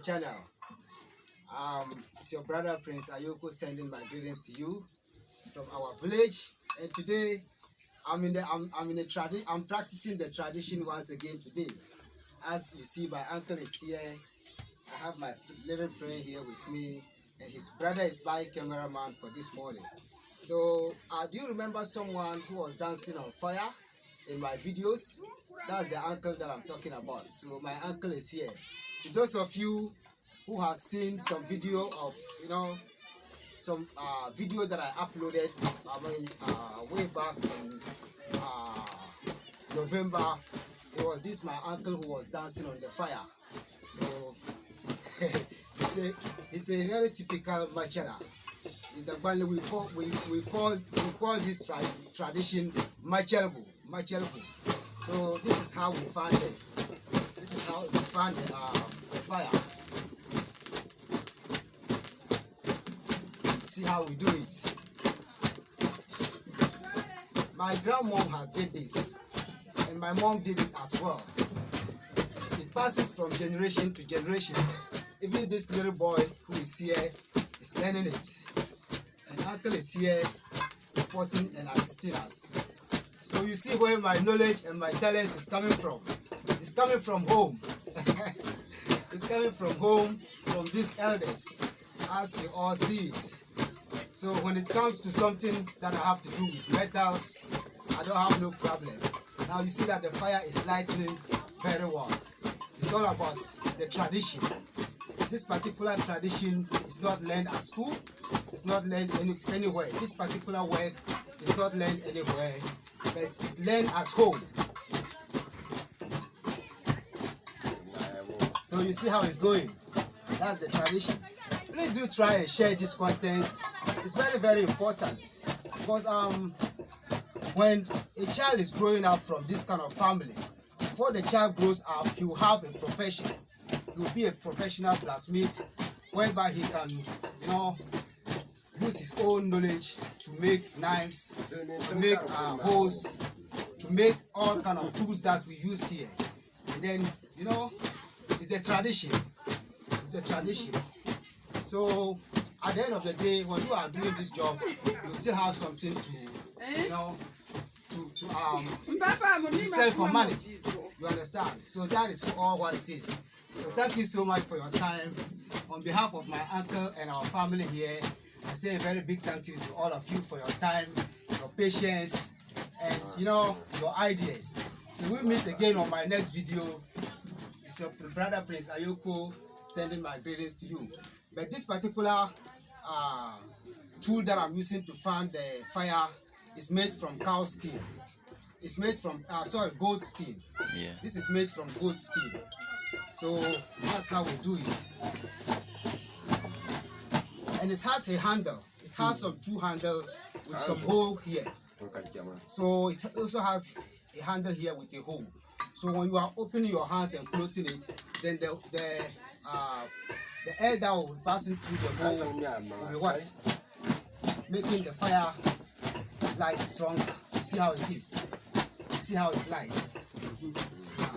channel. It's your brother Prince Ayoko sending my greetings to you from our village. And today I'm practicing the tradition once again today. As you see, my uncle is here. I have my little friend here with me, and his brother is my cameraman for this morning. So, do you remember someone who was dancing on fire in my videos? That's the uncle that I'm talking about. So my uncle is here. To those of you who have seen some video of, some video that I uploaded, way back in November, it was this my uncle who was dancing on the fire. So it's a very typical Machana. In the Bali we call this tradition Machelbu. So this is how we find it. This is how we find the fire. See how we do it. My grandmom has did this, and my mom did it as well. It passes from generation to generations. Even this little boy who is here is learning it, and uncle is here supporting and assisting us. So you see where my knowledge and my talents is coming from. It's coming from home. It's coming from home, from these elders, as you all see it. So when it comes to something that I have to do with metals, I don't have no problem. Now you see that the fire is lightening very well. It's all about the tradition. This particular tradition is not learned at school. It's not learned anywhere. This particular work is not learned anywhere, but it's learned at home. So you see how it's going. That's the tradition. Please do try and share these contents. It's very, very important, because when a child is growing up from this kind of family, before the child grows up, he will have a profession. He will be a professional blacksmith, whereby he can, use his own knowledge to make knives, to make hoes, to make all kind of tools that we use here. And then, it's a tradition. It's a tradition. So at the end of the day, when you are doing this job, you still have something to sell for money. You understand? So that is all what it is. So thank you so much for your time. On behalf of my uncle and our family here, I say a very big thank you to all of you for your time, your patience, and your ideas. We will meet again on my next video. It's your brother Prince Ayoko sending my greetings to you. But this particular tool that I'm using to fan the fire is made from cow skin. It's made from goat skin. Yeah. This is made from goat skin. So that's how we do it. And it has a handle. It has some two handles with some hole here. So it also has a handle here with a hole. So when you are opening your hands and closing it, then the air that will be passing through the hole will be what? Making the fire light stronger. You see how it is? You see how it lights?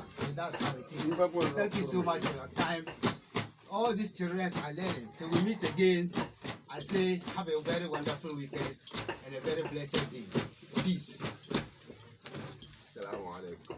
So that's how it is. Thank you so much for your time. All these children are learning. Till we meet again, I say have a very wonderful weekend and a very blessed day. Peace. Assalamu alaikum.